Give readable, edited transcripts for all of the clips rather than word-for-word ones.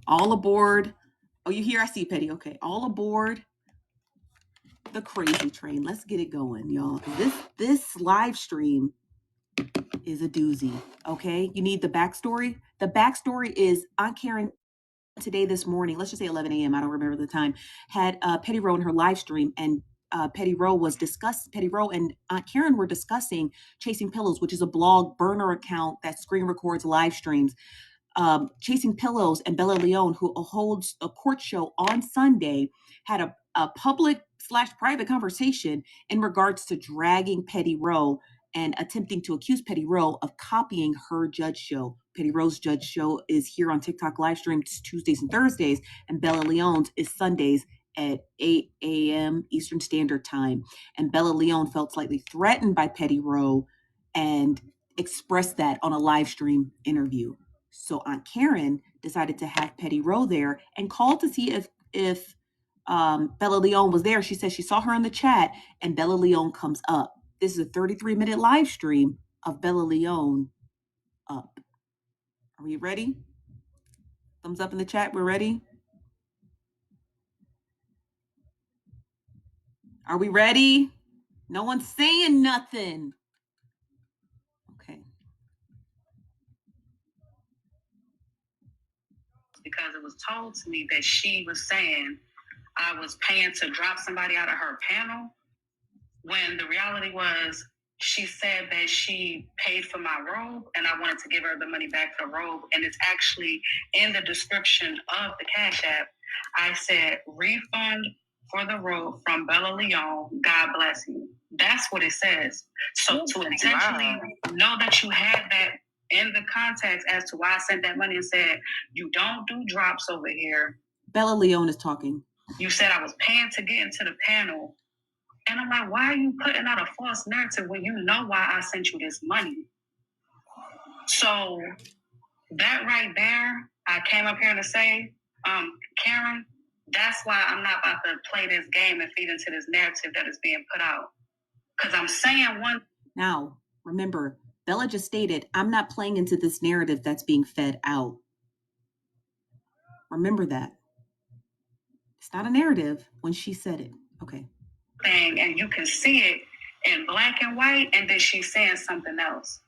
All aboard. Oh, you hear? I see, Petty. Okay. All aboard the crazy train. Let's get it going, y'all. This live stream is a doozy. Okay. You need the backstory. The backstory is Aunt Karen today, this morning, let's just say 11 a.m. I don't remember the time, had Petty Row in her live stream, and Petty Row and Aunt Karen were discussing Chasing Pillows, which is a blog burner account that screen records live streams. Chasing Pillows and Bella Leone, who holds a court show on Sunday, had a public / private conversation in regards to dragging Petty Row and attempting to accuse Petty Row of copying her judge show. Petty Row's judge show is here on TikTok live stream Tuesdays and Thursdays, and Bella Leone's is Sundays at 8 a.m. Eastern Standard Time. And Bella Leone felt slightly threatened by Petty Row and expressed that on a live stream interview. So Aunt Karen decided to have Petty Row there and called to see if Bella Leone was there. She said she saw her in the chat, and Bella Leone comes up. This is a 33-minute live stream of Bella Leone up. Are we ready? Thumbs up in the chat. We're ready. Are we ready? No one's saying nothing. Okay. Because it was told to me that she was saying I was paying to drop somebody out of her panel, when the reality was she said that she paid for my robe and I wanted to give her the money back for the robe. And it's actually in the description of the Cash App. I said, refund for the robe from Bella Leone. God bless you. That's what it says. So to intentionally know that you had that in the context as to why I sent that money and said, you don't do drops over here. Bella Leone is talking. You said I was paying to get into the panel. And I'm like, why are you putting out a false narrative when you know why I sent you this money? So that right there, I came up here to say, Karen, that's why I'm not about to play this game and feed into this narrative that is being put out. Because I'm saying one. Now, remember, Bella just stated, I'm not playing into this narrative that's being fed out. Remember that. It's not a narrative when she said it. Okay. Thing, and you can see it in black and white, and then she's saying something else.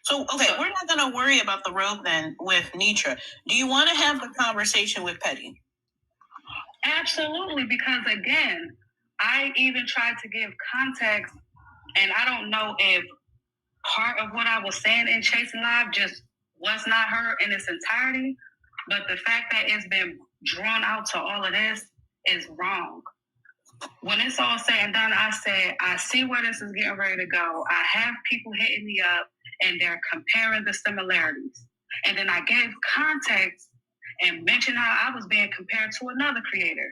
So, we're not going to worry about the robe then with Nitra. Do you want to have the conversation with Petty? Absolutely, because again, I even tried to give context, and I don't know if part of what I was saying in Chasing Live just was not heard in its entirety, but the fact that it's been drawn out to all of this is wrong. When it's all said and done, I said, I see where this is getting ready to go. I have people hitting me up and they're comparing the similarities. And then I gave context and mentioned how I was being compared to another creator.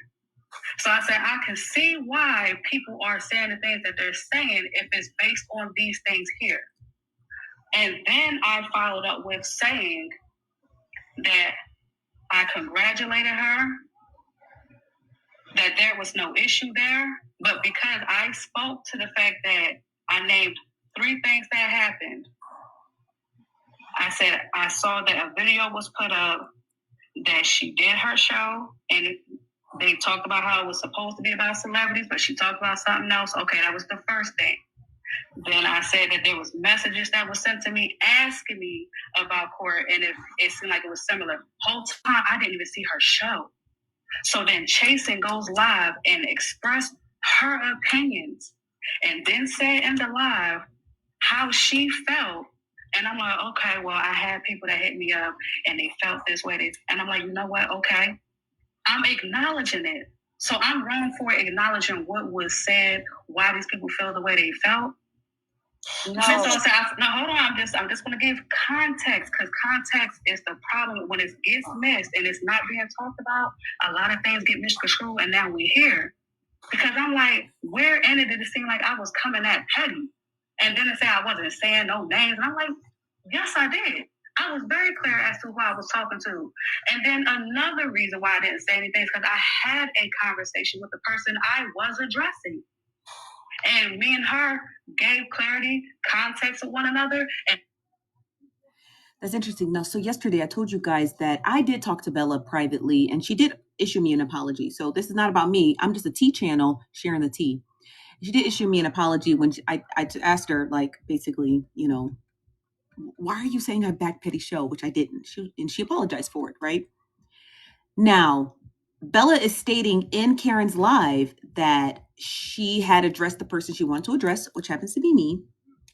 So I said, I can see why people are saying the things that they're saying if it's based on these things here. And then I followed up with saying that I congratulated her, that there was no issue there, but because I spoke to the fact that I named 3 things that happened, I said I saw that a video was put up that she did her show, and they talked about how it was supposed to be about celebrities, but she talked about something else. Okay, that was the first thing. Then I said that there was messages that were sent to me asking me about court, and it seemed like it was similar. Whole time I didn't even see her show. So then Chasing goes live and expressed her opinions and then said in the live how she felt. And I'm like, okay, well, I had people that hit me up and they felt this way. And I'm like, you know what? Okay, I'm acknowledging it. So I'm wrong for acknowledging what was said, why these people feel the way they felt. No, hold on. I'm just going to give context, because context is the problem. When it gets missed and it's not being talked about, a lot of things get misconstrued, and now we're here. Because I'm like, where in it did it seem like I was coming at Petty? And then they say I wasn't saying no names. And I'm like, yes, I did. I was very clear as to who I was talking to. And then another reason why I didn't say anything is because I had a conversation with the person I was addressing. And me and her gave clarity, context to one another. And That's interesting. Now, so yesterday I told you guys that I did talk to Bella privately and she did issue me an apology. So this is not about me. I'm just a tea channel sharing the tea. She did issue me an apology when I asked her, like, basically, you know, why are you saying I backed Petty Show, which I didn't. She apologized for it, right? Now, Bella is stating in Karen's live that she had addressed the person she wanted to address, which happens to be me.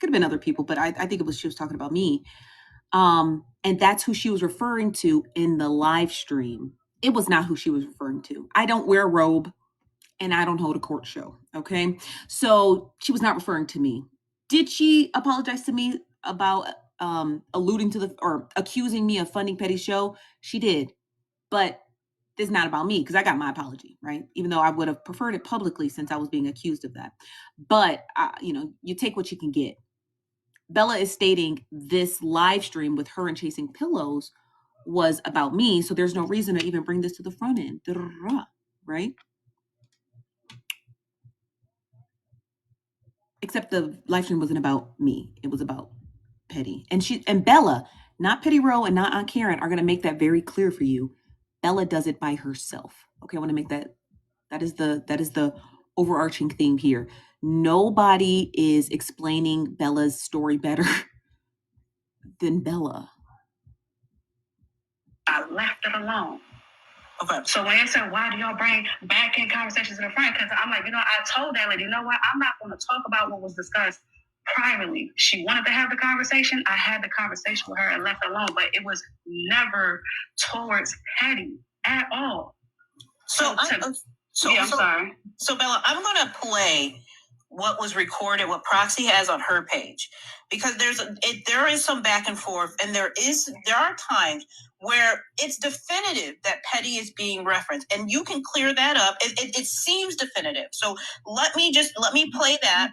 Could have been other people, but I think she was talking about me. And that's who she was referring to in the live stream. It was not who she was referring to. I don't wear a robe and I don't hold a court show. Okay. So she was not referring to me. Did she apologize to me about alluding to or accusing me of funding Petty Show? She did. But it's not about me because I got my apology, right? Even though I would have preferred it publicly since I was being accused of that. But, you take what you can get. Bella is stating this live stream with her and Chasing Pillows was about me. So there's no reason to even bring this to the front end, right? Except the live stream wasn't about me. It was about Petty. And Bella, not Petty Row and not Aunt Karen, are going to make that very clear for you. Bella does it by herself. Okay, I want to make that is the overarching theme here. Nobody is explaining Bella's story better than Bella. I left it alone. Okay. So when they said, why do y'all bring back in conversations in the front? Because I'm like, I told that lady, you know what? I'm not going to talk about what was discussed privately. She wanted to have the conversation. I had the conversation with her and left it alone, but it was never towards Petty at all. I'm sorry. So Bella, I'm going to play what was recorded, what Proxy has on her page, because there is some back and forth, and there are times where it's definitive that Petty is being referenced, and you can clear that up. It seems definitive. So let me play that.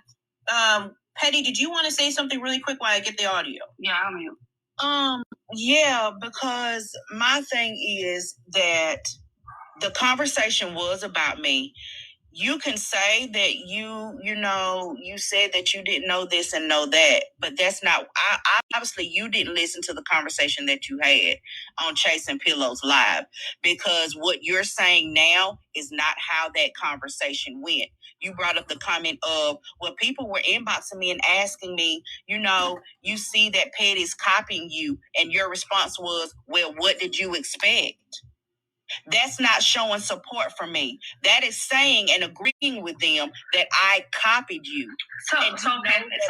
Petty, did you want to say something really quick while I get the audio? Yeah, I mean. Yeah, because my thing is that the conversation was about me. You can say that you said that you didn't know this and know that, but that's not. Obviously, you didn't listen to the conversation that you had on Chasing Pillows Live, because what you're saying now is not how that conversation went. You brought up the comment of, well, people were inboxing me and asking me, you see that Petty's copying you, and your response was, well, what did you expect? That's not showing support for me. That is saying and agreeing with them that I copied you. I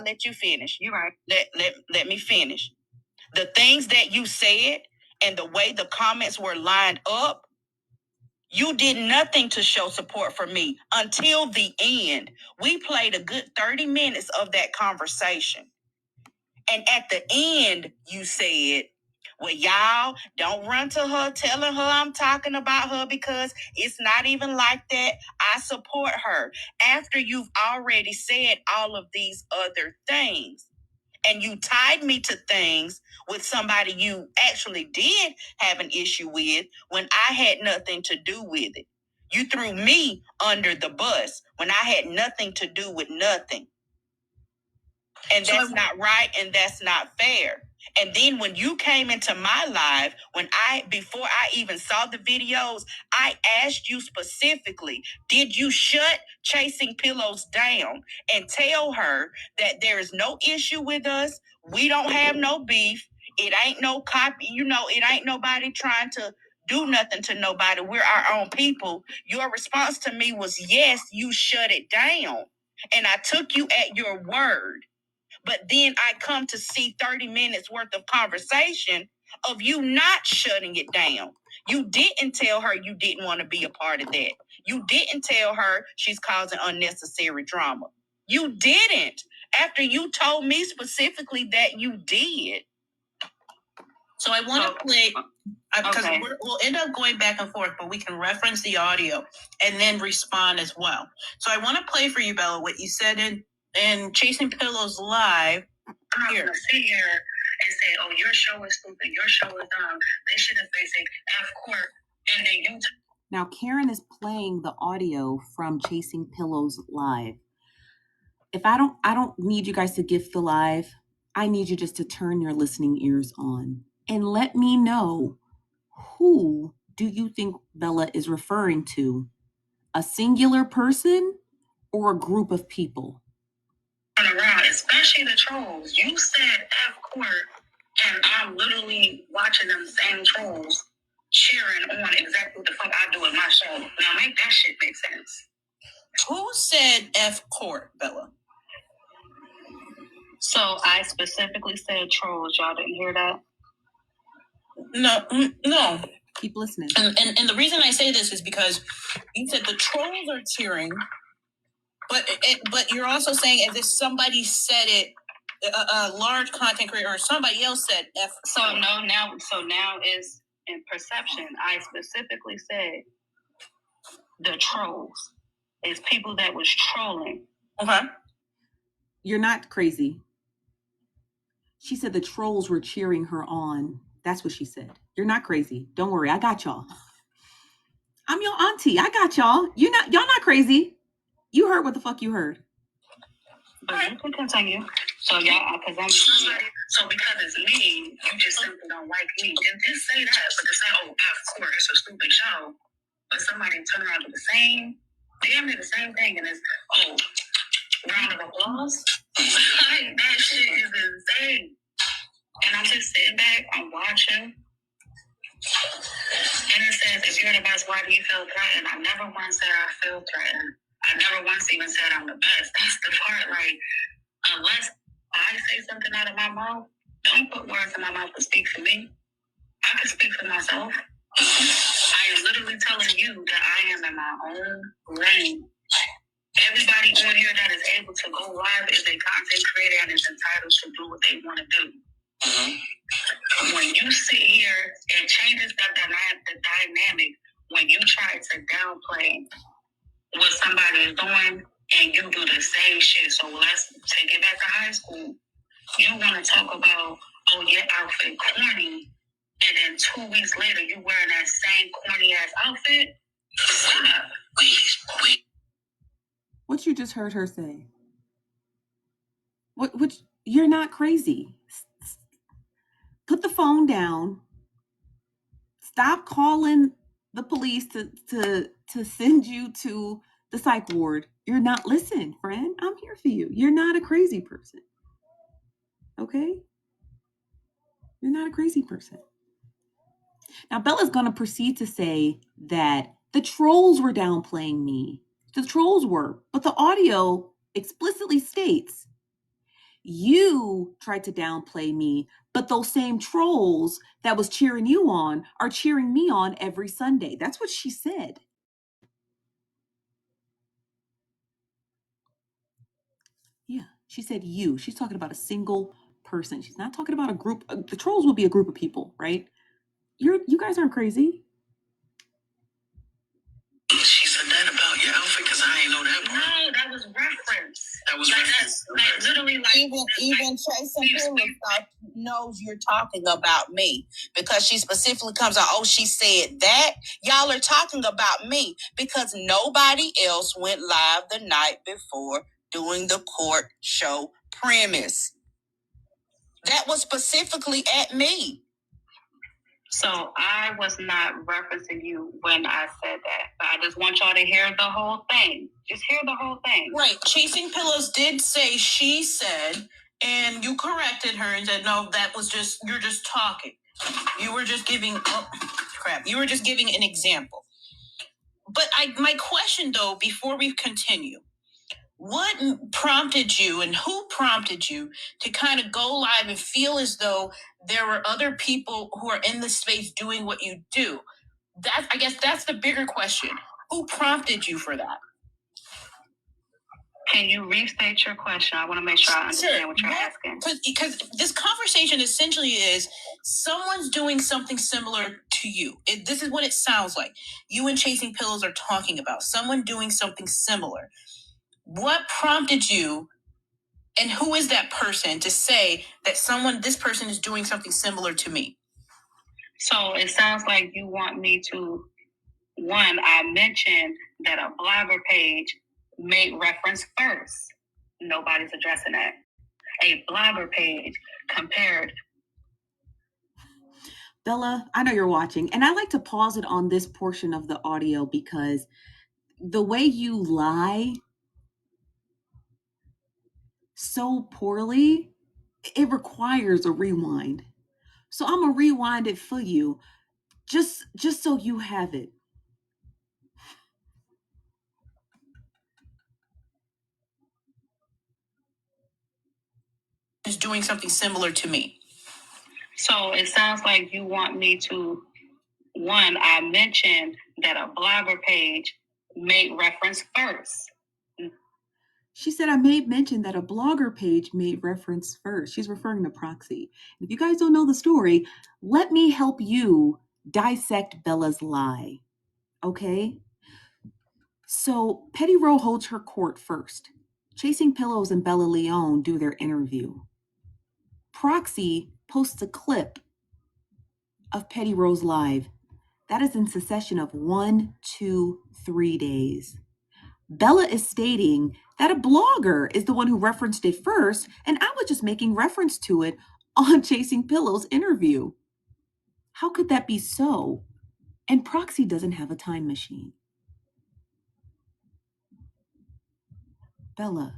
let you finish. You're right. Let me finish. The things that you said and the way the comments were lined up, you did nothing to show support for me until the end. We played a good 30 minutes of that conversation. And at the end, you said, well, y'all don't run to her telling her I'm talking about her because it's not even like that. I support her. After you've already said all of these other things, and you tied me to things with somebody you actually did have an issue with when I had nothing to do with it. You threw me under the bus when I had nothing to do with nothing. And that's not right, and that's not fair. And then when you came into my live, before I even saw the videos, I asked you specifically, did you shut Chasing Pillows down and tell her that there is no issue with us? We don't have no beef. It ain't no copy. It ain't nobody trying to do nothing to nobody. We're our own people. Your response to me was, yes, you shut it down. And I took you at your word. But then I come to see 30 minutes worth of conversation of you not shutting it down. You didn't tell her you didn't want to be a part of that. You didn't tell her she's causing unnecessary drama. You didn't. After you told me specifically that you did. So I want to play, because we'll end up going back and forth, but we can reference the audio and then respond as well. So I want to play for you, Bella, what you said in Chasing Pillows Live. I'm going to sit here and say, oh, your show is stupid, your show is dumb, this shit is basic, F court, and then you... Now, Karen is playing the audio from Chasing Pillows Live. If I don't need you guys to gift the live. I need you just to turn your listening ears on and let me know, who do you think Bella is referring to? A singular person or a group of people? Around, especially the trolls. You said F court, and I'm literally watching them same trolls cheering on exactly what the fuck I do in my show. Now make that shit make sense. Who said F court, Bella? So I specifically said trolls. Y'all didn't hear that? No. Keep listening. And the reason I say this is because you said the trolls are cheering, but you're also saying as if somebody said it, a large content creator or somebody else said F. So now is in perception. I specifically said the trolls. It's people that was trolling. Okay. You're not crazy. She said the trolls were cheering her on. That's what she said. You're not crazy. Don't worry, I got y'all. I'm your auntie. I got y'all. Y'all not crazy. You heard what the fuck you heard. But you can continue. So y'all, because I'm somebody. So because it's me, you just simply don't like me. And just say that, but to say, oh, of course, it's a stupid show. But somebody turn around to the same, damn near the same thing, and it's, oh, round of applause. Like, that shit is insane. And I'm just sitting back, I'm watching. And it says, if you're the best, why do you feel threatened? I never once said I feel threatened. I never once even said I'm the best. That's the part, like, unless I say something out of my mouth, don't put words in my mouth to speak for me. I can speak for myself. I am literally telling you that I am in my own lane. Everybody on here that is able to go live is a content creator and is entitled to do what they want to do. Mm-hmm. When you sit here, it changes the dynamic when you try to downplay what somebody is doing and you do the same shit. So let's take it back to high school. You want to talk about, oh, your outfit corny, and then 2 weeks later you wearing that same corny ass outfit? Stop. Wait. What you just heard her say? What? You're not crazy. Put the phone down. Stop calling the police to send you to the psych ward. You're not, listen, friend, I'm here for you. You're not a crazy person. Okay? You're not a crazy person. Now, Bella's going to proceed to say that the trolls were downplaying me. The trolls were, but the audio explicitly states you tried to downplay me, but those same trolls that was cheering you on are cheering me on every Sunday. That's what she said. Yeah, she said you. She's talking about a single person. She's not talking about a group. The trolls will be a group of people, right? You guys aren't crazy. She said that about your outfit because I ain't know that part. No, that was reference. That was like reference. Like literally, like even Tracy knows you're talking about me because she specifically comes out. Oh, she said that. Y'all are talking about me because nobody else went live the night before doing the court show premise. That was specifically at me. So I was not referencing you when I said that. But I just want y'all to hear the whole thing. Just hear the whole thing. Right. Chasing Pillows did say she said, and you corrected her and said, no, that was just, you're just talking. You were just giving, you were just giving an example. But my question though, before we continue, what prompted you and who prompted you to kind of go live and feel as though there were other people who are in the space doing what you do? I guess that's the bigger question. Who prompted you for that? Can you restate your question? I want to make sure I understand what you're asking. Because this conversation essentially is someone's doing something similar to you. This is what it sounds like. You and Chasing Pillows are talking about someone doing something similar. What prompted you, and who is that person to say that this person is doing something similar to me? So it sounds like you want me to, one, I mentioned that a blogger page made reference first. Nobody's addressing that. a blogger page compared. Bella, I know you're watching, and I like to pause it on this portion of the audio because the way you lie so poorly, it requires a rewind. So I'm gonna rewind it for you, just so you have it. Is doing something similar to me. So it sounds like you want me to, one, I mentioned that a blogger page made reference first. She said I made mention that a blogger page made reference first. She's referring to Proxy. If you guys don't know the story, let me help you dissect Bella's lie. Okay? So Petty Row holds her court first. Chasing Pillows and Bella Leone do their interview. Proxy posts a clip of Petty Row's live. That is in succession of 1, 2, 3 days. Bella is stating that a blogger is the one who referenced it first, and I was just making reference to it on Chasing Pillows interview. How could that be so? And Proxy doesn't have a time machine. Bella.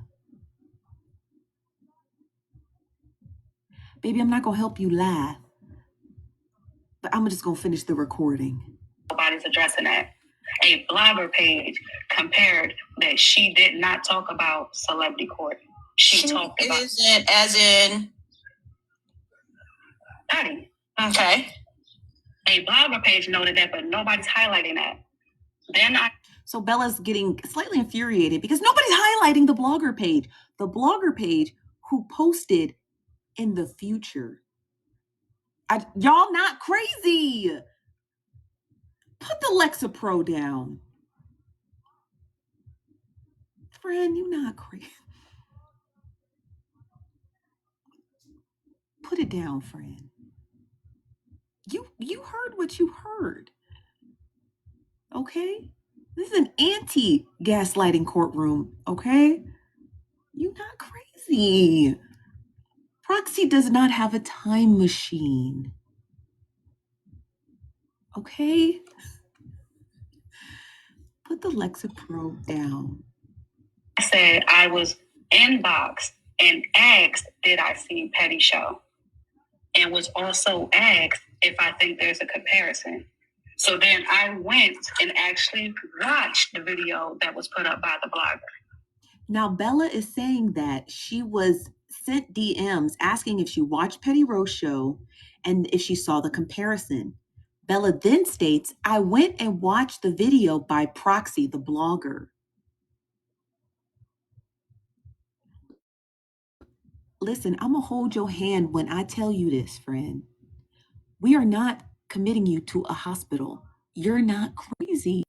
Baby, I'm not going to help you lie, but I'm just going to finish the recording. Nobody's addressing that. A blogger page compared that she did not talk about celebrity court. She talked about it as in Patty. okay. A blogger page noted that, but nobody's highlighting that. So Bella's getting slightly infuriated because nobody's highlighting the blogger page. The blogger page who posted in the future. Y'all not crazy. Put the Lexapro down. Friend, you not crazy. Put it down, friend. You heard what you heard. Okay? This is an anti-gaslighting courtroom, okay? You not crazy. Proxy does not have a time machine. Okay? Put the Lexapro down. I said I was inboxed and asked, did I see Petty show? And was also asked if I think there's a comparison. So then I went and actually watched the video that was put up by the blogger. Now, Bella is saying that she was sent DMs asking if she watched Petty Row's show and if she saw the comparison. Bella then states, I went and watched the video by Proxy, the blogger. Listen, I'm going to hold your hand when I tell you this, friend. We are not committing you to a hospital. You're not crazy.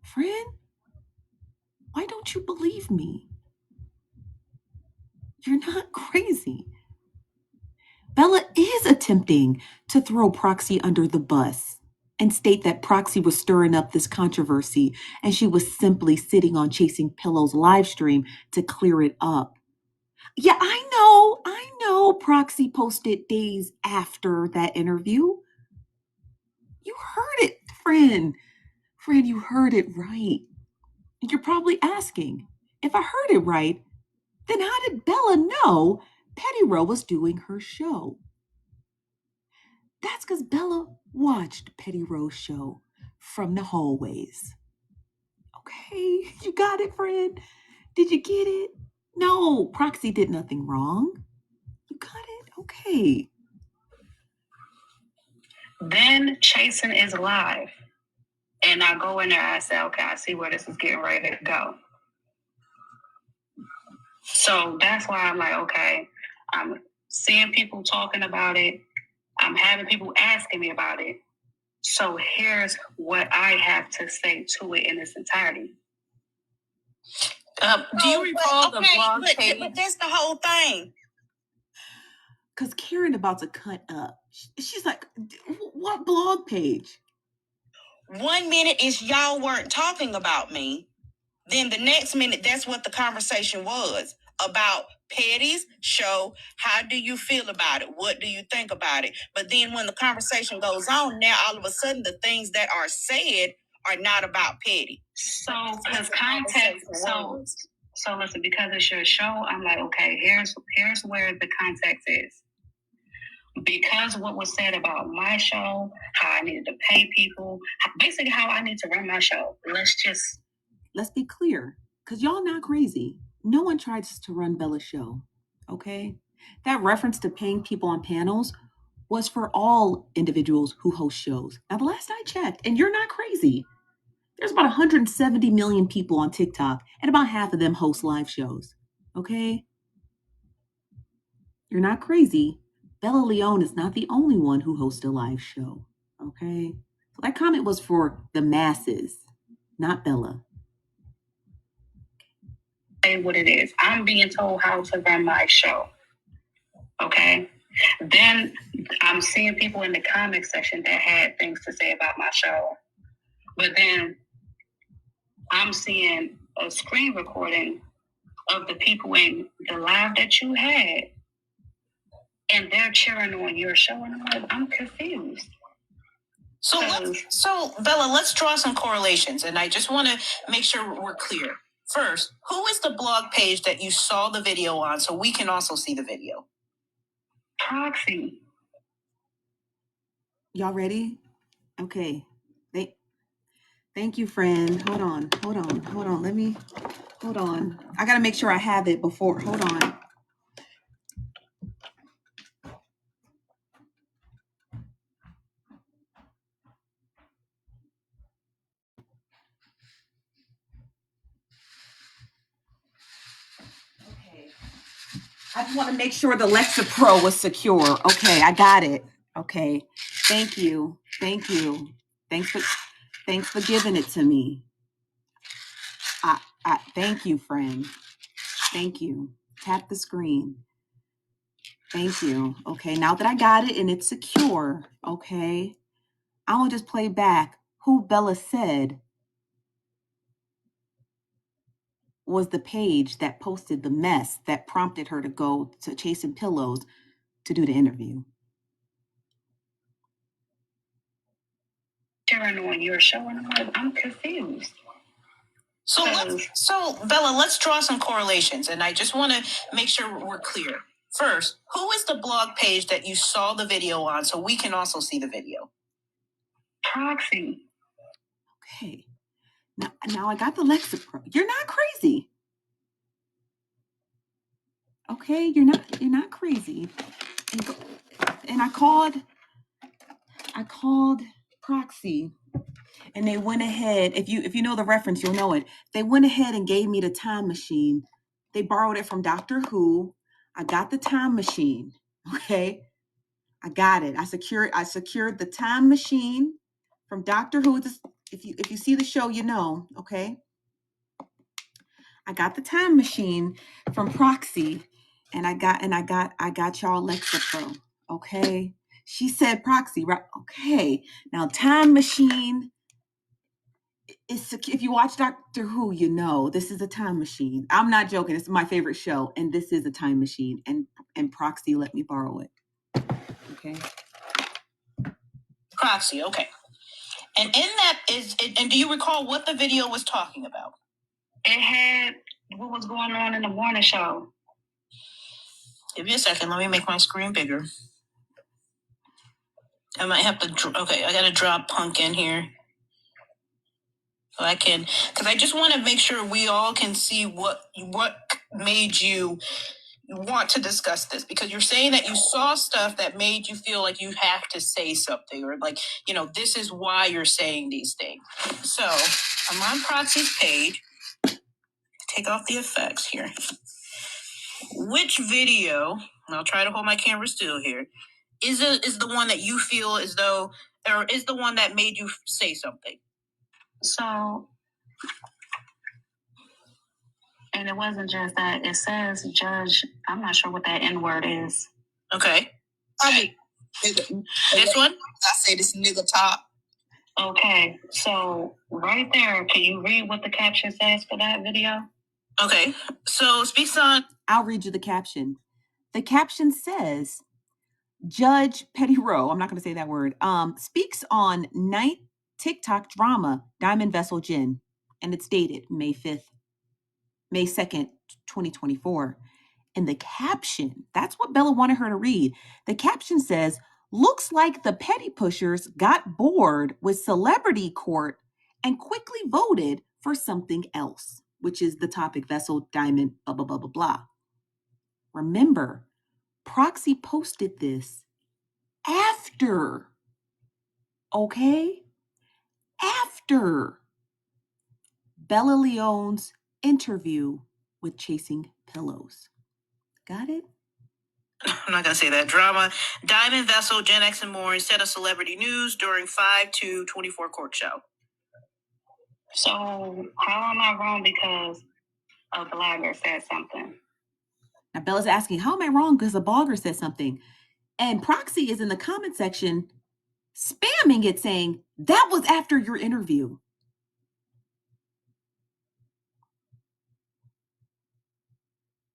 Friend, why don't you believe me? You're not crazy. Bella is attempting to throw Proxy under the bus and state that Proxy was stirring up this controversy and she was simply sitting on Chasing Pillows live stream to clear it up. Yeah, I know Proxy posted days after that interview. You heard it, friend. Friend, you heard it right. And you're probably asking, if I heard it right, then how did Bella know Petty Row was doing her show? That's because Bella watched Petty Row's show from the hallways. Okay, you got it, friend? Did you get it? No, Proxy did nothing wrong. You got it? Okay. Then Chasing is live. And I go in there, I say, okay, I see where this is getting ready to go. So that's why I'm like, okay, I'm seeing people talking about it. I'm having people asking me about it. So here's what I have to say to it in its entirety. Do you recall the blog page? But that's the whole thing. Because Karen about to cut up. She's like, what blog page? 1 minute is y'all weren't talking about me. Then the next minute, that's what the conversation was. about Patty's show. How do you feel about it? What do you think about it? But then when the conversation goes on, now all of a sudden the things that are said are not about Patty. So because context, so listen, because it's your show, I'm like, okay, here's where the context is. Because what was said about my show, how I needed to pay people, basically how I need to run my show. Let's be clear, because y'all not crazy. No one tries to run Bella's show, okay? That reference to paying people on panels was for all individuals who host shows. Now, the last I checked, and you're not crazy, there's about 170 million people on TikTok, and about half of them host live shows, okay? You're not crazy. Bella Leone is not the only one who hosts a live show, okay? So that comment was for the masses, not Bella. Say what it is. I'm being told how to run my show. Okay. Then I'm seeing people in the comment section that had things to say about my show. But then I'm seeing a screen recording of the people in the live that you had, and they're cheering on your show, and I'm confused. So Bella, let's draw some correlations, and I just want to make sure we're clear. First, who is the blog page that you saw the video on, so we can also see the video? Proxy. Y'all ready? Okay. Thank you, friend. Hold on. Hold on. I gotta make sure I have it before. Hold on. Okay. I just want to make sure the Lexa Pro was secure. Okay, I got it. Okay. Thank you. Thanks for giving it to me. Thank you, friend. Thank you. Tap the screen. Thank you. Okay, now that I got it and it's secure, okay, I'm gonna just play back who Bella said was the page that posted the mess that prompted her to go to Chasing Pillows to do the interview. Sharing on your show, and I'm confused. So Bella, let's draw some correlations, and I just want to make sure we're clear. First, who is the blog page that you saw the video on, so we can also see the video? Proxy. Okay. Now I got the Lexa Pro. You're not crazy. Okay, you're not crazy. And I called Proxy, and they went ahead. If you know the reference, you'll know it. They went ahead and gave me the time machine. They borrowed it from Doctor Who. I got the time machine. Okay, I got it. I secured the time machine from Doctor Who. If you see the show, you know. Okay, I got the time machine from Proxy, and I got y'all Alexa Pro. Okay, she said Proxy, right? Okay, now time machine. If you watch Doctor Who, you know this is a time machine. I'm not joking. It's my favorite show, and this is a time machine. And Proxy let me borrow it. Okay. Proxy, okay. And in that and do you recall what the video was talking about? It had what was going on in the morning show. Give me a second. Let me make my screen bigger. I might have to. Okay, I got to drop Punk in here. So I can, because I just want to make sure we all can see what made you want to discuss this, because you're saying that you saw stuff that made you feel like you have to say something, or like, this is why you're saying these things. So I'm on Proxy's page. Take off the effects here. Which video, and I'll try to hold my camera still here, is the one that you feel as though, or is the one that made you say something? So, and it wasn't just that. It says judge. I'm not sure what that N word is. Okay. This one? I say this nigga top. Okay, so right there, can you read what the caption says for that video? Okay, so speaks on. I'll read you the caption. The caption says, Judge Petty Rowe, I'm not going to say that word, speaks on night TikTok drama Diamond Vessel Gin, and it's dated May 2nd, 2024. And the caption, that's what Bella wanted her to read. The caption says, looks like the petty pushers got bored with celebrity court and quickly voted for something else, which is the topic Vessel, Diamond, blah, blah, blah, blah, blah. Remember, Proxy posted this after, okay? After Bella Leone's interview with Chasing Pillows. Got it? I'm not going to say that. Drama, Diamond Vessel, Gen X and more instead of celebrity news during 5/2/24 court show. So how am I wrong because a blogger said something? Now Bella's asking, how am I wrong because a blogger said something? And Proxy is in the comment section spamming it saying, that was after your interview.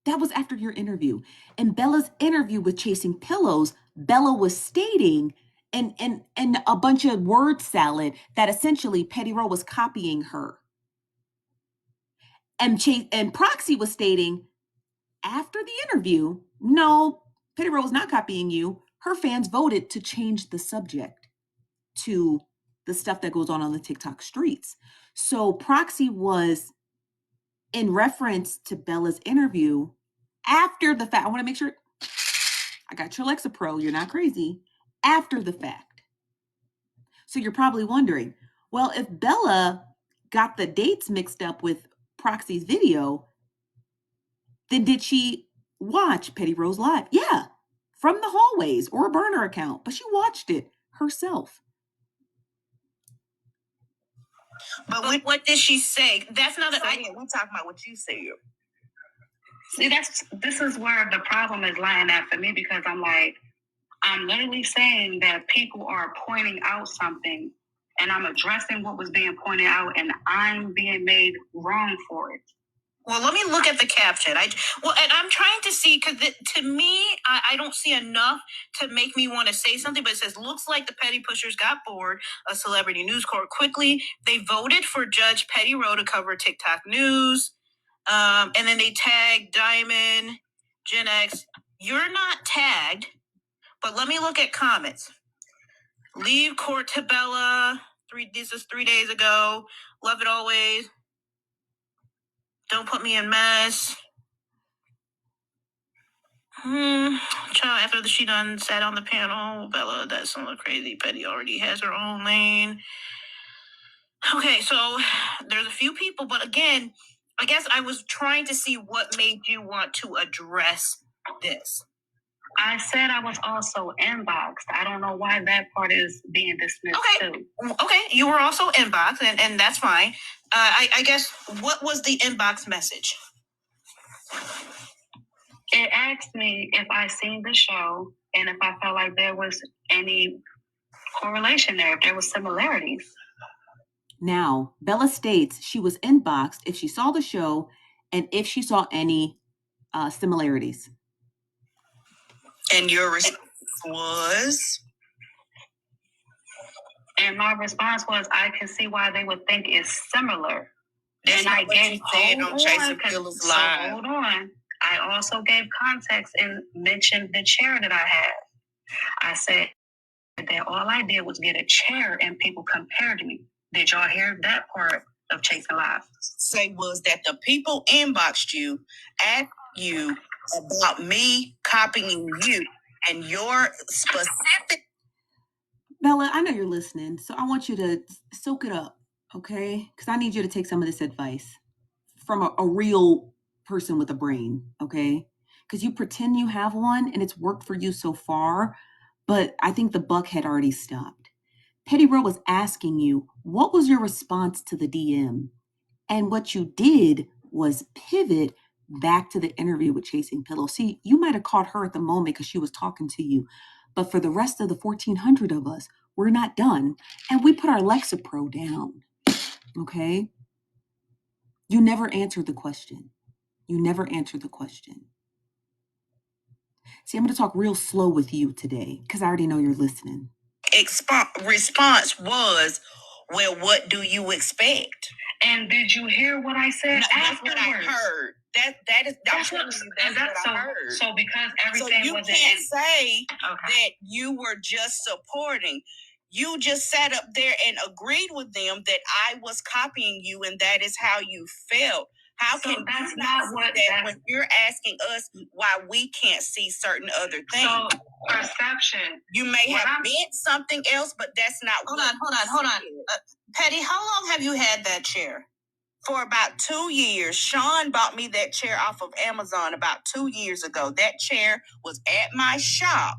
That was after your interview. In Bella's interview with Chasing Pillows, Bella was stating and a bunch of word salad that essentially Petty Rowe was copying her. And Proxy was stating after the interview, no, Petty Rowe was not copying you. Her fans voted to change the subject to the stuff that goes on the TikTok streets. So Proxy was in reference to Bella's interview after the fact. I want to make sure I got your Alexa Pro. You're not crazy. After the fact. So you're probably wondering, well, if Bella got the dates mixed up with Proxy's video, then did she watch Petty Rose live? Yeah, from the hallways or a burner account, but she watched it herself. But what did she say? That's not. We're talking about what you say. See, this is where the problem is lying at for me, because I'm literally saying that people are pointing out something, and I'm addressing what was being pointed out, and I'm being made wrong for it. Well, let me look at the caption. And I'm trying to see, because to me, I don't see enough to make me want to say something, but it says, looks like the petty pushers got bored of celebrity news court quickly. They voted for Judge Petty Rowe to cover TikTok news. And then they tagged Diamond, Gen X. You're not tagged, but let me look at comments. Leave court to Bella. This is 3 days ago. Love it always. Don't put me in mess. Child, after she done sat on the panel, Bella, that's a little crazy. Petty already has her own lane. Okay, so there's a few people, but again, I guess I was trying to see what made you want to address this. I said I was also inboxed. I don't know why that part is being dismissed too. Okay, you were also inboxed, and that's fine. I guess, what was the inbox message? It asked me if I seen the show and if I felt like there was any correlation there, if there was similarities. Now, Bella states she was inboxed if she saw the show and if she saw any similarities. And your response was? And my response was, I can see why they would think it's similar. That's and I gave hold on. I also gave context and mentioned the chair that I had. I said that all I did was get a chair and people compared me. Did y'all hear that part of Chasing Live? Say was that the people inboxed you, asked you about me copying you and your specific. Bella, I know you're listening, so I want you to soak it up, okay? Because I need you to take some of this advice from a real person with a brain, okay? Because you pretend you have one and it's worked for you so far, but I think the buck had already stopped. Petty Rowe was asking you, what was your response to the DM? And what you did was pivot back to the interview with Chasing Pillows. See, you might have caught her at the moment because she was talking to you. But for the rest of the 1,400 of us, we're not done. And we put our Alexa Pro down. Okay? You never answered the question. You never answered the question. See, I'm going to talk real slow with you today because I already know you're listening. Response was, well, what do you expect? And did you hear what I said? No, that's what I heard. That's what I heard. So because everything you was can't say that you were just supporting. You just sat up there and agreed with them that I was copying you, and that is how you felt. How So can that's you not see what that when you're asking us why we can't see certain other things? So perception. You may have meant something else, but that's not. Hold on. Patty, how long have you had that chair? For about 2 years. Sean bought me that chair off of Amazon about 2 years ago. That chair was at my shop.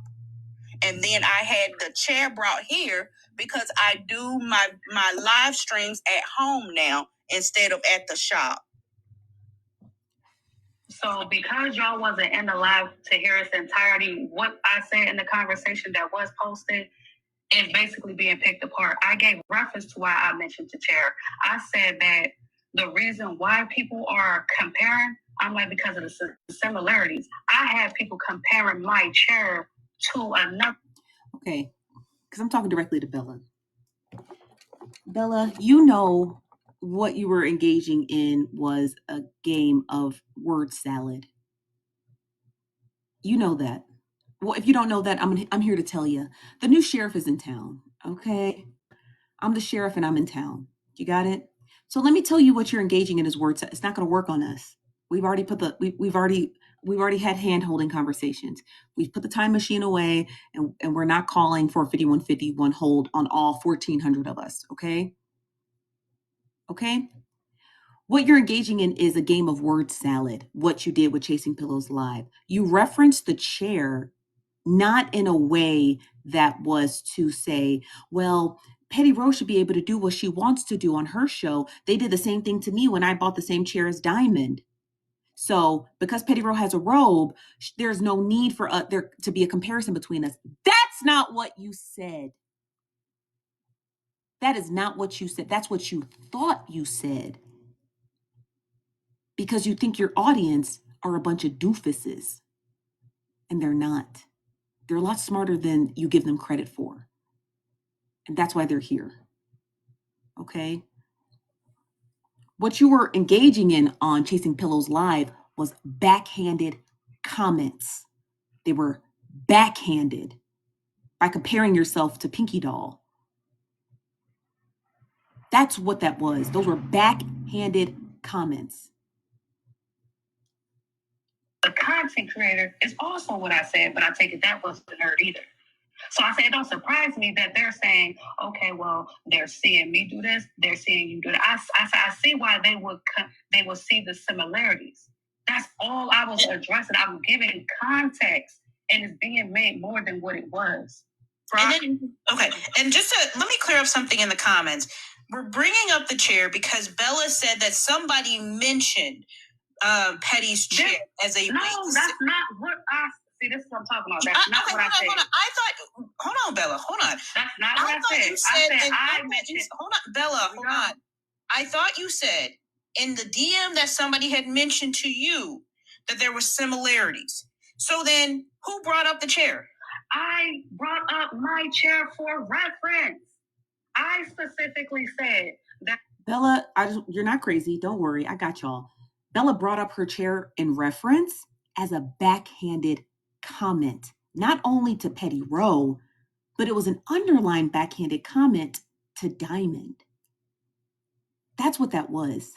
And then I had the chair brought here because I do my live streams at home now instead of at the shop. So because y'all wasn't in the live to hear its entirety, what I said in the conversation that was posted is basically being picked apart. I gave reference to why I mentioned the chair. I said that the reason why people are comparing, I'm like, because of the similarities. I had people comparing my chair to another. Okay, because I'm talking directly to Bella. Bella, you know what you were engaging in was a game of word salad. You know that. Well, if you don't know that, I'm here to tell you. The new sheriff is in town, okay? I'm the sheriff and I'm in town. You got it? So let me tell you what you're engaging in is word salad. It's not going to work on us. We've already had hand-holding conversations. We've put the time machine away and we're not calling for a 5151 hold on all 1,400 of us, okay? Okay? What you're engaging in is a game of word salad, what you did with Chasing Pillows Live. You referenced the chair not in a way that was to say, well, Petty Rose should be able to do what she wants to do on her show. They did the same thing to me when I bought the same chair as Diamond. So because Petty Rose has a robe, there's no need for there to be a comparison between us. That's not what you said. That is not what you said. That's what you thought you said. Because you think your audience are a bunch of doofuses. And they're not. They're a lot smarter than you give them credit for. And that's why they're here. Okay? What you were engaging in on Chasing Pillows Live was backhanded comments. They were backhanded by comparing yourself to Pinky Doll. That's what that was. Those were backhanded comments. The content creator is also what I said, but I take it that wasn't heard either. So I said, it don't surprise me that they're saying, okay, well, they're seeing me do this, they're seeing you do that. I see why they would see the similarities. That's all I was addressing. I'm giving context, and it's being made more than what it was. And just let me clear up something in the comments. We're bringing up the chair because Bella said that somebody mentioned Petty's chair as a. No, that's not what I see. This is what I'm talking about. That's not what I said. Hold on, Bella. Hold on. That's not what I said. I mentioned. Hold on, Bella. Hold on. I thought you said in the DM that somebody had mentioned to you that there were similarities. So then, who brought up the chair? I brought up my chair for reference. I specifically said that. Bella, you're not crazy. Don't worry. I got y'all. Bella brought up her chair in reference as a backhanded comment, not only to Petty Rowe, but it was an underlined backhanded comment to Diamond. That's what that was.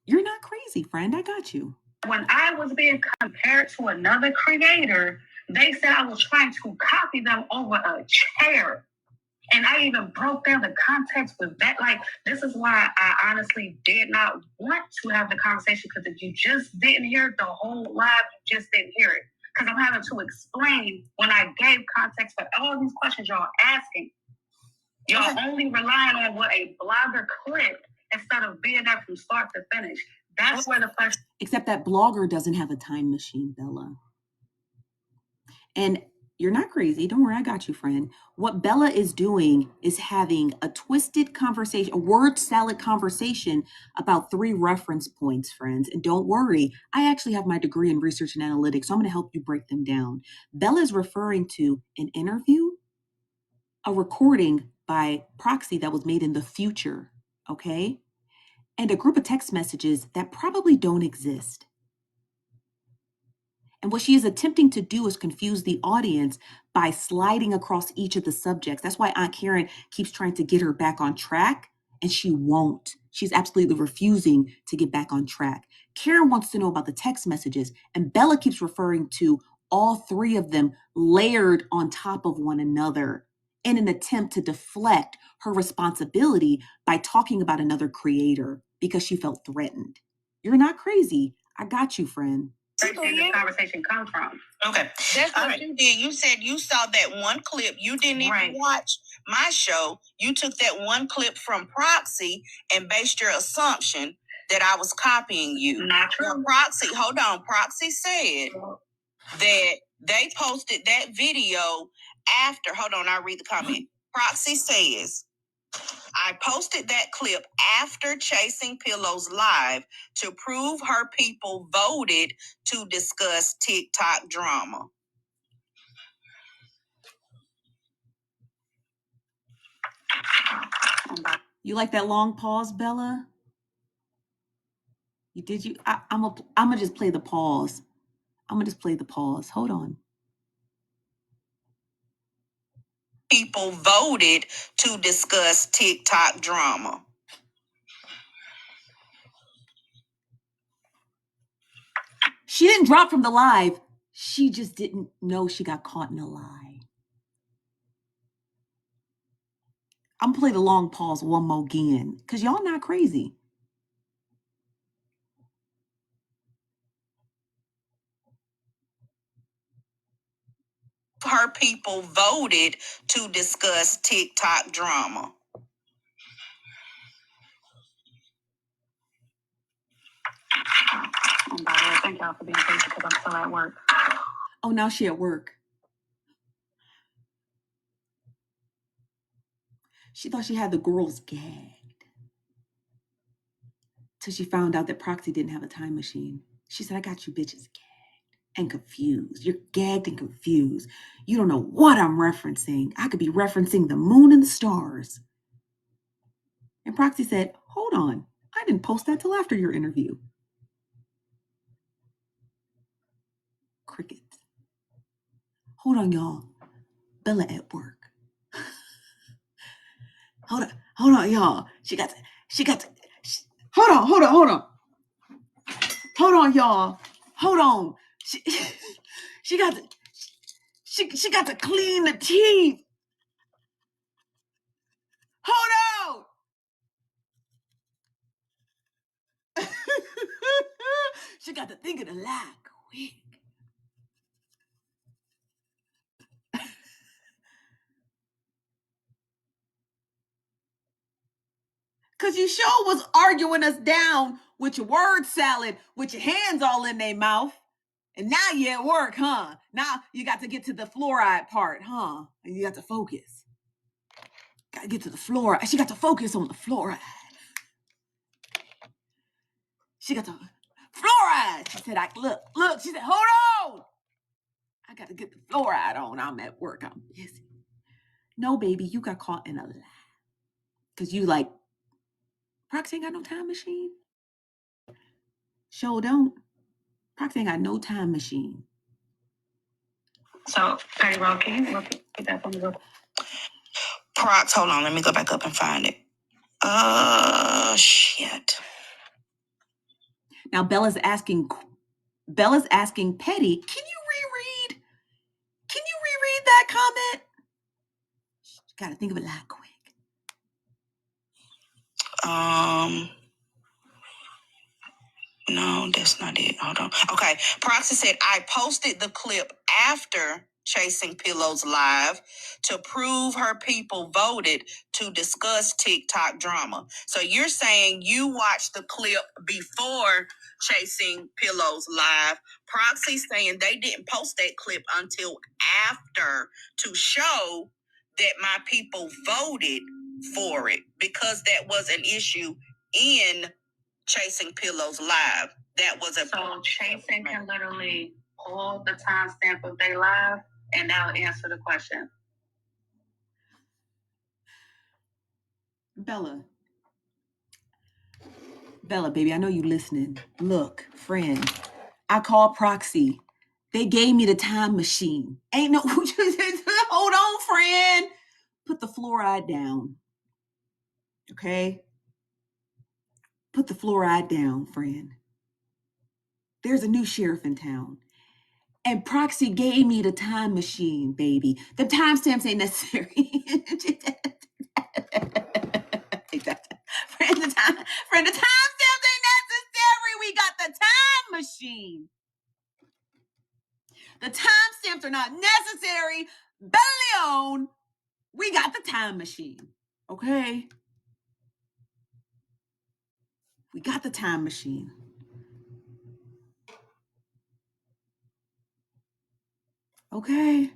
You're not crazy, friend. I got you. When I was being compared to another creator, they said I was trying to copy them over a chair. And I even broke down the context with that. Like, this is why I honestly did not want to have the conversation, because if you just didn't hear the whole live, you just didn't hear it. Because I'm having to explain when I gave context for all these questions y'all asking. Y'all only relying on what a blogger clipped instead of being there from start to finish. That's where the question. Except that blogger doesn't have a time machine, Bella. And You're not crazy. Don't worry, I got you, friend. What Bella is doing is having a twisted conversation, a word salad conversation about 3 reference points, friends. And don't worry, I actually have my degree in research and analytics, so I'm going to help you break them down. Bella is referring to an interview, a recording by proxy that was made in the future, okay? And a group of text messages that probably don't exist. And what she is attempting to do is confuse the audience by sliding across each of the subjects. That's why Aunt Karen keeps trying to get her back on track, and she won't. She's absolutely refusing to get back on track. Karen wants to know about the text messages, and Bella keeps referring to all 3 of them layered on top of one another in an attempt to deflect her responsibility by talking about another creator because she felt threatened. You're not crazy. I got you, friend. Where did this conversation come from? Okay. That's what you did. You said you saw that one clip. You didn't even watch my show. You took that one clip from Proxy and based your assumption that I was copying you. Not true. Now, Proxy, hold on. Proxy said that they posted that video after. Hold on, I'll read the comment. Proxy says, I posted that clip after Chasing Pillows live to prove her people voted to discuss TikTok drama. You like that long pause, Bella? I'm gonna just play the pause. Hold on. People voted to discuss TikTok drama. She didn't drop from the live. She just didn't know she got caught in a lie. I'm gonna play the long pause one more again, because y'all not crazy. Her people voted to discuss TikTok drama. Thank y'all for being patient because I'm still at work. Oh, now she at work. She thought she had the girls gagged till she found out that Proxy didn't have a time machine. She said, I got you bitches gagged and confused. You're gagged and confused. You don't know what I'm referencing. I could be referencing the moon and the stars. And Proxy said, hold on. I didn't post that till after your interview. Crickets. Hold on, y'all. Bella at work. Hold on, y'all. Hold on. Hold on, y'all. Hold on. She got to clean the teeth. Hold on. She got to think of the lie quick. Cause you sure was arguing us down with your word salad, with your hands all in their mouth. And now you're at work, huh? Now you got to get to the fluoride part, huh? And you got to focus. Got to get to the fluoride. She got to focus on the fluoride. She got to fluoride. She said, look. She said, hold on. I got to get the fluoride on. I'm at work. I'm busy. No, baby, you got caught in a lie. Because you like, Proxy ain't got no time machine. Sure don't. Proxy ain't got no time machine. So, Patty Roll, can you repeat that for me? Prox, hold on, let me go back up and find it. Shit. Now Bella's asking Petty, can you reread that comment? Gotta think of a lot quick. No, that's not it. Hold on. Okay. Proxy said, I posted the clip after Chasing Pillows live to prove her people voted to discuss TikTok drama. So you're saying you watched the clip before Chasing Pillows live. Proxy saying they didn't post that clip until after to show that my people voted for it because that was an issue in Chasing Pillows live. That was a so Chasing can literally pull the timestamp of their live and that'll answer the question. Bella, baby, I know you listening. Look, friend, I called Proxy. They gave me the time machine. Ain't no, hold on, friend. Put the fluoride down. Okay? Put the fluoride down, friend. There's a new sheriff in town. And Proxy gave me the time machine, baby. The timestamps ain't necessary. Friend, the timestamps ain't necessary. We got the time machine. The timestamps are not necessary. Belleon, we got the time machine. Okay? We got the time machine. Okay?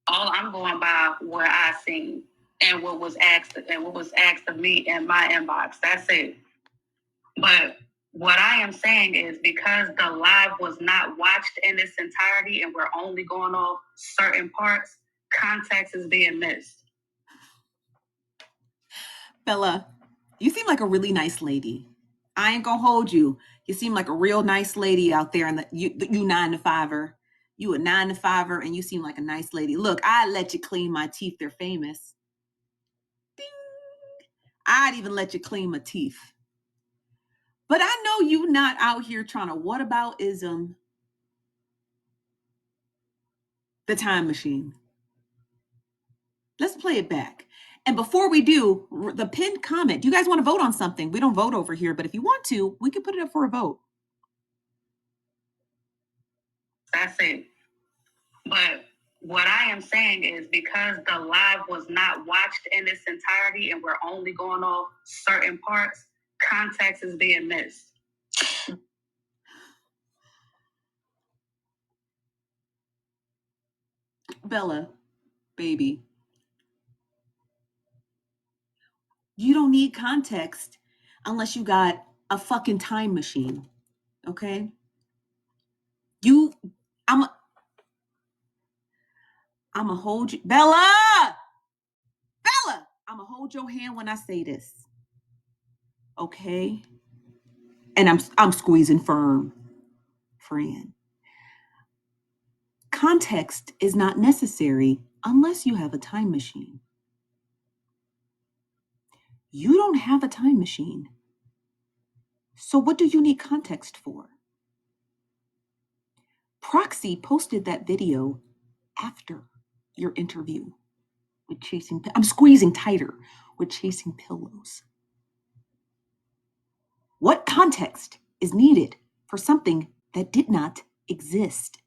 All I'm going by what I seen and what was asked of me in my inbox. That's it. But what I am saying is because the live was not watched in its entirety and we're only going off certain parts, context is being missed. Bella, you seem like a really nice lady. I ain't gonna hold you. You seem like a real nice lady out there, and you 9-to-5er. You a 9-to-5er, and you seem like a nice lady. Look, I'd let you clean my teeth. They're famous. Ding. I'd even let you clean my teeth. But I know you not out here trying to whataboutism the time machine. Let's play it back. And before we do, the pinned comment, do you guys want to vote on something? We don't vote over here, but if you want to, we can put it up for a vote. That's it. But what I am saying is because the live was not watched in its entirety and we're only going off certain parts, context is being missed. Bella, baby, you don't need context unless you got a fucking time machine. Okay? I'm gonna hold you. Bella! I'm gonna hold your hand when I say this. Okay? And I'm squeezing firm, friend. Context is not necessary unless you have a time machine. You don't have a time machine. So what do you need context for? Proxy posted that video after your interview with I'm squeezing tighter with Chasing Pillows. What context is needed for something that did not exist?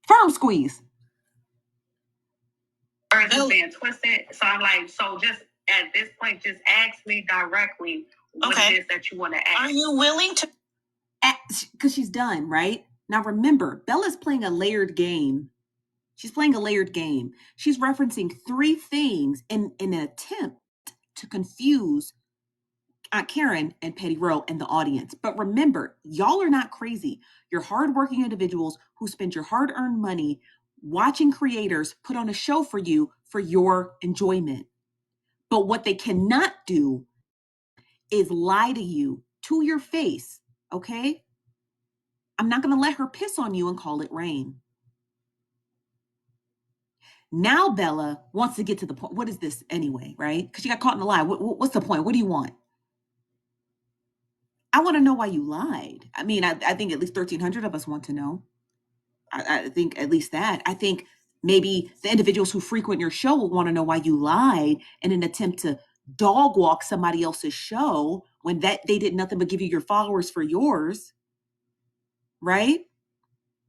Firm squeeze. Words is being twisted. So I'm like, so just at this point, just ask me directly what it is that you want to ask. Are you willing to? Because she's done, right? Now remember, Bella's playing a layered game. She's playing a layered game. She's referencing 3 things in an attempt to confuse Aunt Karen and Petty Row and the audience. But remember, y'all are not crazy. You're hardworking individuals who spend your hard-earned money watching creators put on a show for you for your enjoyment. But what they cannot do is lie to you to your face, okay? I'm not going to let her piss on you and call it rain. Now Bella wants to get to the point. What is this anyway, right? Because you got caught in a lie. What's the point? What do you want? I want to know why you lied. I mean, I think at least 1,300 of us want to know. I think at least that. I think maybe the individuals who frequent your show will want to know why you lied in an attempt to dog walk somebody else's show when that they did nothing but give you your followers for yours, right?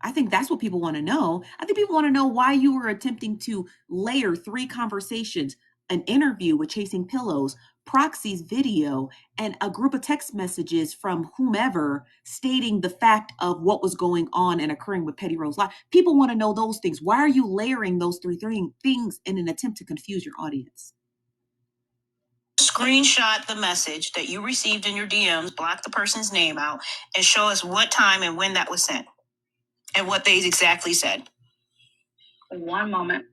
I think that's what people want to know. I think people want to know why you were attempting to layer 3 conversations, an interview with Chasing Pillows, Proxy's video, and a group of text messages from whomever stating the fact of what was going on and occurring with Petty Rose Live. People want to know those things. Why are you layering those 3 things in an attempt to confuse your audience? Screenshot the message that you received in your DMs, block the person's name out, and show us what time and when that was sent and what they exactly said. One moment.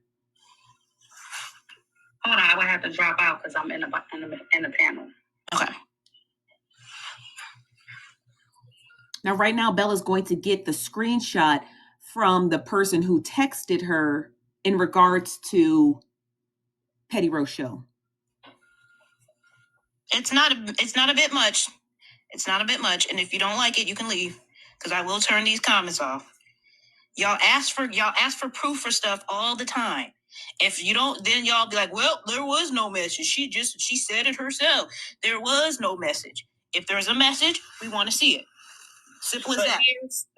Hold on, I would have to drop out because I'm in the panel. Okay. Now, right now, Bella's going to get the screenshot from the person who texted her in regards to Petty Rose show. It's not a bit much. It's not a bit much. And if you don't like it, you can leave. Because I will turn these comments off. Y'all ask for proof for stuff all the time. If you don't, then y'all be like, well, there was no message. She said it herself. There was no message. If there's a message, we want to see it. Simple as that.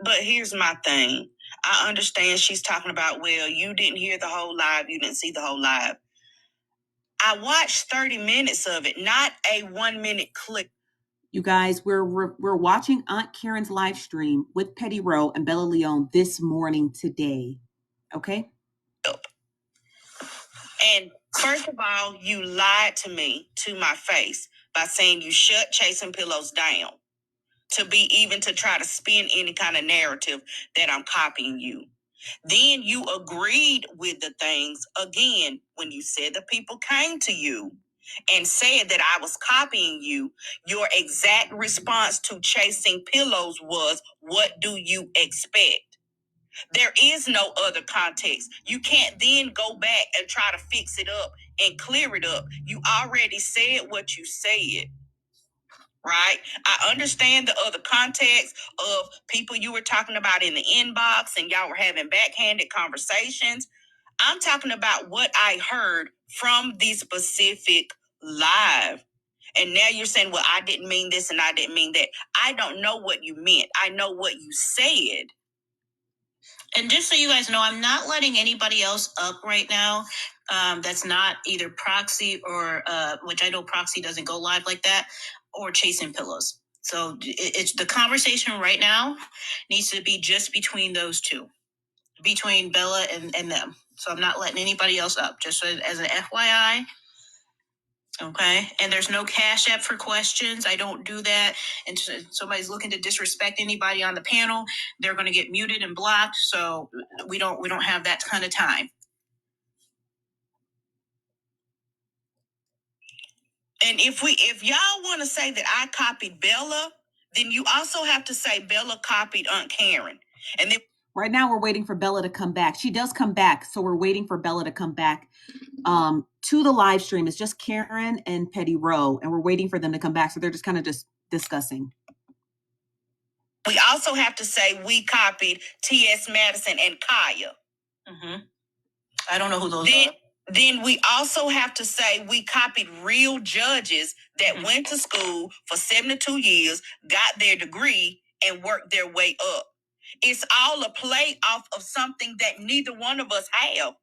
But here's my thing. I understand she's talking about, well, you didn't hear the whole live. You didn't see the whole live. I watched 30 minutes of it, not a 1 minute clip. You guys, we're watching Aunt Karen's live stream with Petty Rowe and Bella Leone this morning today. Okay? And first of all, you lied to me to my face by saying you shut Chasing Pillows down to try to spin any kind of narrative that I'm copying you. Then you agreed with the things again when you said the people came to you and said that I was copying you. Your exact response to Chasing Pillows was, what do you expect? There is no other context. You can't then go back and try to fix it up and clear it up. You already said what you said. Right? I understand the other context of people you were talking about in the inbox and y'all were having backhanded conversations. I'm talking about what I heard from the specific live. And now you're saying, well, I didn't mean this and I didn't mean that. I don't know what you meant. I know what you said. And just so you guys know, I'm not letting anybody else up right now. That's not either Proxy or, which I know Proxy doesn't go live like that, or Chasing Pillows. So it's the conversation right now needs to be just between those two, between Bella and them. So I'm not letting anybody else up, just as an FYI. Okay. And there's no Cash App for questions. I don't do that. And somebody's looking to disrespect anybody on the panel, they're going to get muted and blocked. So we don't have that kind of time. And if y'all want to say that I copied Bella, then you also have to say Bella copied Aunt Karen. And then right now we're waiting for Bella to come back. She does come back, so we're waiting for Bella to come back to the live stream. It's just Karen and Petty Rowe, and we're waiting for them to come back. So they're just kind of just discussing. We also have to say we copied T.S. Madison and Kaya. Mm-hmm. I don't know who those are. Then we also have to say we copied real judges that went to school for 72 years, got their degree, and worked their way up. It's all a play off of something that neither one of us have,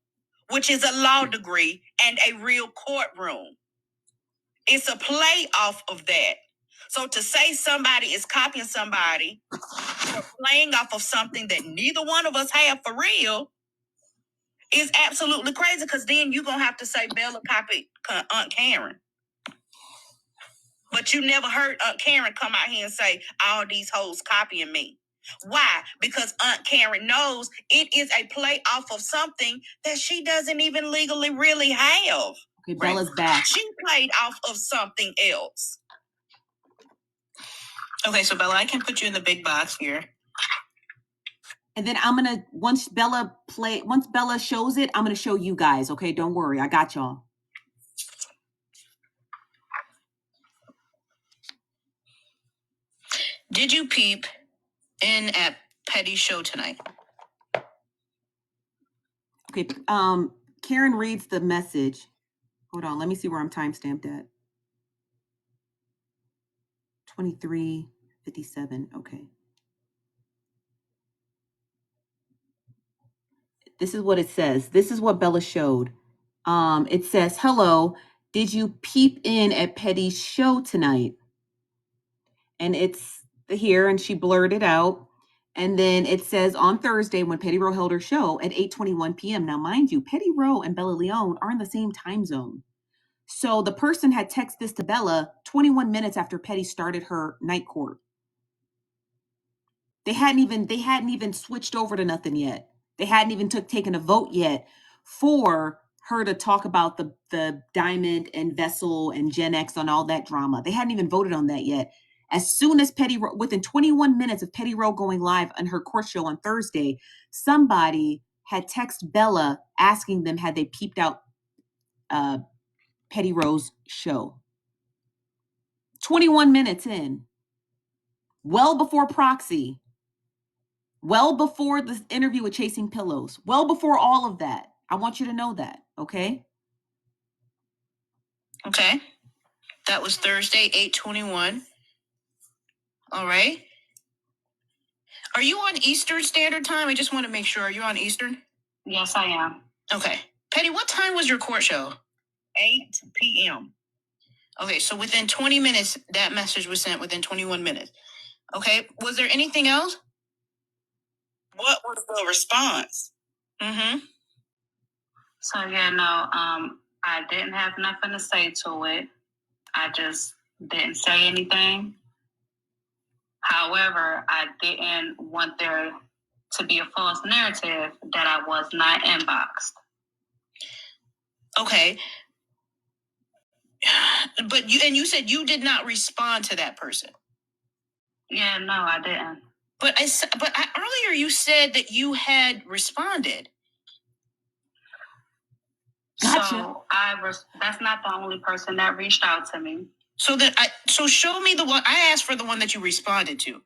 which is a law degree and a real courtroom. It's a play off of that. So to say somebody is copying somebody or playing off of something that neither one of us have for real is absolutely crazy, because then you're going to have to say Bella copied Aunt Karen. But you never heard Aunt Karen come out here and say, all these hoes copying me. Why? Because Aunt Karen knows it is a play off of something that she doesn't even legally really have. Okay, Bella's back. She played off of something else. Okay, so Bella, I can put you in the big box here. And then I'm gonna once Bella shows it, I'm gonna show you guys. Okay, don't worry, I got y'all. Did you peep in at Petty's show tonight? Okay, Karen reads the message. Hold on, let me see where I'm timestamped at. 23:57. Okay. This is what it says. This is what Bella showed. It says, "Hello, did you peep in at Petty's show tonight?" And it's here, and she blurred it out. And then it says on Thursday when Petty Row held her show at 8:21 p.m. Now, mind you, Petty Row and Bella Leone are in the same time zone. So the person had texted this to Bella 21 minutes after Petty started her night court. They hadn't even switched over to nothing yet. They hadn't even taken a vote yet for her to talk about the Diamond and Vessel and Gen X and all that drama. They hadn't even voted on that yet. As soon as within 21 minutes of Petty Row going live on her court show on Thursday, somebody had texted Bella asking them had they peeped out Petty Row's show. 21 minutes in, well before Proxy, well before the interview with Chasing Pillows, well before all of that. I want you to know that, okay? Okay. That was Thursday, 8:21. All right. Are you on Eastern Standard Time? I just want to make sure. Are you on Eastern? Yes, I am. Okay. Petty, what time was your court show? 8 p.m. Okay, so within 20 minutes, that message was sent within 21 minutes. Okay. Was there anything else? What was the response? Mm-hmm. So yeah, no, I didn't have nothing to say to it. I just didn't say anything. However, I didn't want there to be a false narrative that I was not inboxed. Okay. But you said you did not respond to that person. Yeah, no, I didn't. But earlier you said that you had responded. Gotcha. So that's not the only person that reached out to me. So show me the one. I asked for the one that you responded to.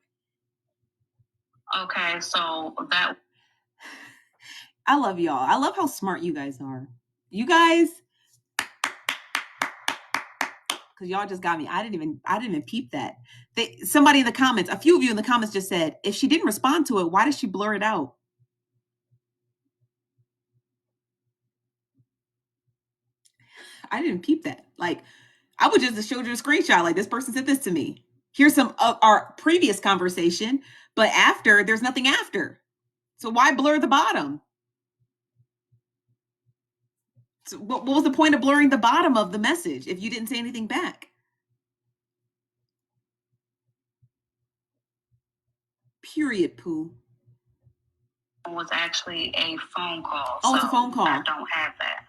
Okay, so that. I love y'all. I love how smart you guys are. You guys, because y'all just got me. I didn't even peep that. Somebody in the comments, a few of you in the comments just said, if she didn't respond to it, why did she blur it out? I didn't peep that. Like, I would just have showed you a screenshot. Like, this person said this to me. Here's some of our previous conversation, but after, there's nothing after. So why blur the bottom? So what was the point of blurring the bottom of the message if you didn't say anything back? Period, Pooh. Was actually a phone call. Oh, it's a phone call. I don't have that.